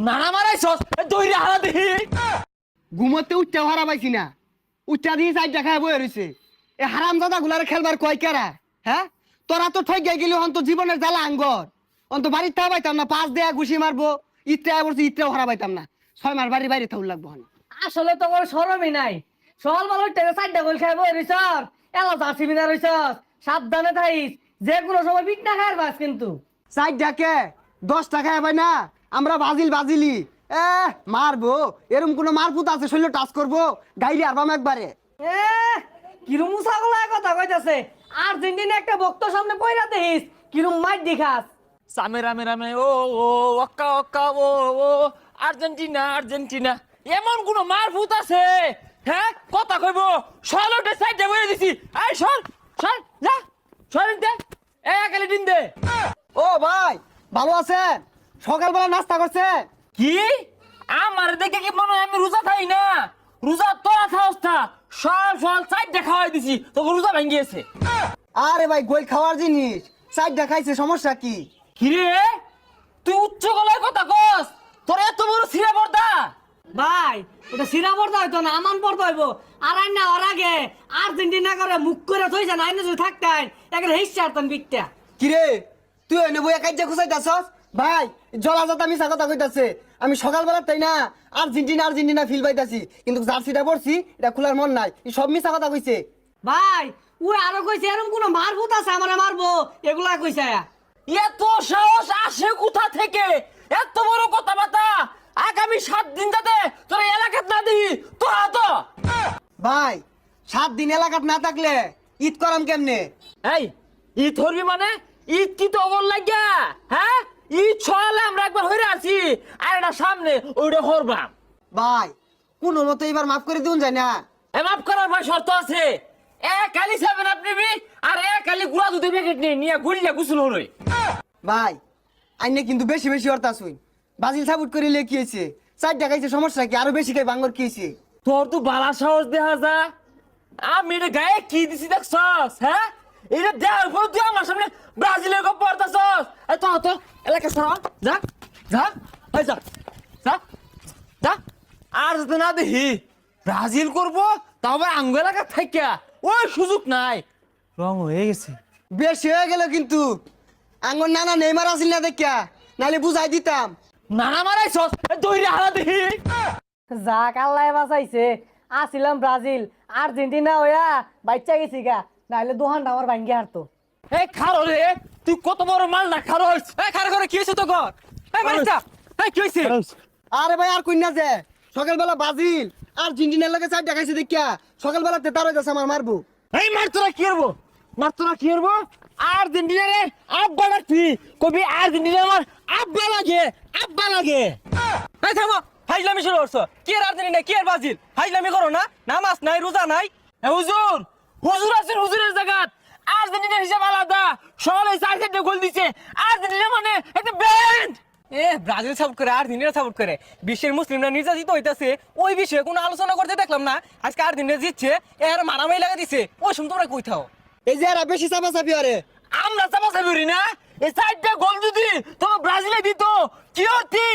নানা মারাইছস দইরা হারা দেখি ঘুমোতে উচ্চা হারা পাইছি না উচ্চা দিয়ে সাইড দেখায় বয়ে রয়েছে এ হারাম দাদা গুলারে খেলবার কয় কেরা হ্যাঁ তোরা তো ঠই গেলি অন্ত জীবনের জ্বালা আঙ্গর অন্ত বাড়ির তা পাইতাম না পাঁচ দেয়া ঘুষি মারবো ইত্রা বলছি ইত্রাও হারা পাইতাম না 6 মাস বাড়ির বাইরে থাকুন লাগবো আসলে তো কোনো শরমই নাই সকাল বেলা টেনে চারটা গোল খাইবো রিসর এলা জার্সি বিনা রইছস সাবধানে থাইস যে কোনো সময় পিট না খাইর বাস কিন্তু সাইড ডাকে 10 টাকা ভাই না আমরা বাজিলি এ মারবো এরকম কোনো মারপুত আছে শরীর টাচ করবো গাইলে আরবাম একবারে এ কিরম মুসাগুলা কথা কইতাছে আর্জেন্টিনা একটা বক্তর সামনে পয়রা দেখিস কিরম মাইর দেখাস সামে রামে রামে ও ও ওক্কা ওক্কা ও ও আর্জেন্টিনা আর্জেন্টিনা এমন কোন মারফুত আছে হ্যাঁ কথা কইব সরলটে সাইডে বইরে দিছি এই সর সর যা সরিন দে একালে দিন দে ও ভাই ভালো আছেন সকালবেলা নাস্তা করছে কি আমার দেখে কি মনে হয় আমি রোজা খাই না রোজা তোরা খাওস না সব সব সাইডে খাওয়াই দিছি তোকে রোজা ভেঙে আরে ভাই গোল খাওয়ার জিনিস সাইড দেখাইছে সমস্যা কি কিরে তুই উচ্চ গলায় কথা কস তোর এত বড় ছিঁড়া পর্দা ভাই এটা সিরা পড়তে হইতো না আমান পড়তে হইব আর আইন না ওর আগে আর্জেন্টিনা করে মুখ করে থইছে না আইনে যদি থাকতেন একটা হিসছে আরতাম বিকটা কিরে তুই এনে বই একাই যে খুঁজাইতাছস ভাই জলাজাত আমি কথা কইতাছে আমি সকালবেলা তাই না আর্জেন্টিনা ফিল পাইতাছি কিন্তু জার্সিটা পরছি এটা খোলার মন নাই এই সব মিছা কথা কইছে ভাই ওই আরো কইছে এরকম কোন মারভূত আছে আমারে মারবো এগুলা কইছে এত সাহস আসে কোথা থেকে এত বড় কথাবার্তা আগামী 7 দিন যাতে তোর এলাকাত না দিই তোরা তো ভাই 7 দিন এলাকাত না থাকলে ঈদ করাম কেমনে এই ঈদ ধরবি মানে ঈদ কি তো ওর লাগিয়া হ্যাঁ ঈদ ছড়ালে আমরা একবার হইরে আছি আর এটা সামনে ওইটা হরবাম ভাই কোনো মতে এবার মাফ করে দিউন যায় না মাফ করার ভাই শর্ত আছে কালি 7 আপ নিবি আর কালি গুড়া দুধের প্যাকেট নিয়ে গুলিয়া গুছল হরই ভাই আইনে কিন্তু বেশি বেশি অর্থাছুই বাজিল সাবুট করে লেখি হয়েছে 4 টাকাইছে সমস্যা কি আরো বেশি খাই বাঙ্গর কি হয়েছে তোর তো বালা সাহস দেখা যা আমি এটা গায়ে কি দিছি দেখছস হ্যাঁ এটা দেওয়ার পর তুই আমার সামনে ব্রাজিলের গপ পড়তাছস এই তো এলাকা সর যা যা এই যা যা যা আর যদি না দেখি ব্রাজিল করবো তবে আঙ্গ এলাকা থাইকা ওই সুযোগ নাই রং হয়ে গেছে বেশি হয়ে গেল কিন্তু আঙ্গর নানা নেইমার আসিল না দেখিয়া নাহলে বুঝাই দিতাম নানা মারাইছস দইরা হারা দেখি যাক আল্লাহ বাঁচাইছে আসিলাম ব্রাজিল আর্জেন্টিনা হইয়া বাচ্চা গেছি গা নাহলে দোহানটা আমার ভাঙ্গি হারতো এই খারো রে তুই কত বড় মাল না খারো এই খারো করে কি হইছে তো ঘর এই মারিস্তা এই কি হইছে আরে ভাই আর কইনা যে সকালবেলা বাজিল আর্জেন্টিনার লগে 4 টাকাইছে দেখিয়া সকালবেলা তেতার হয়ে যাচ্ছে আমার মারবো এই মারতোরা কি করবো মারতোরা কি করবো আর্জেন্টিনা রে আব্বা লাগছি কবি আর্জেন্টিনা আমার আব্বা লাগে এই থামো হাইলামি শুরু করছো কি আর আর্জেন্টিনা কি আর ব্রাজিল হাইলামি করো না নামাজ নাই রোজা নাই হুজুর আছেন হুজুরের জায়গাত আর্জেন্টিনার হিসাব আলাদা সবাই 4 গোল দিছে আর্জেন্টিনা মানে একটা ব্যান্ড ব্রাজিল সাপোর্ট করে আর্জেন্টিনা সাপোর্ট করে বিশ্বের মুসলিমরা নির্যাতিত হইতাছে ওই বিষয়ে কোনো আলোচনা করতে দেখলাম না আজকে আর্জেন্টিনা জিতছে এর মারামারি লাগা দিছে ওই সময় তোমরা কই থাও এই যে এরা বেশি চাপাচাপি আরে আমরা চাপাচাপি করি না এই 4 গোল যদি তোমার ব্রাজিলে দিত কি হতি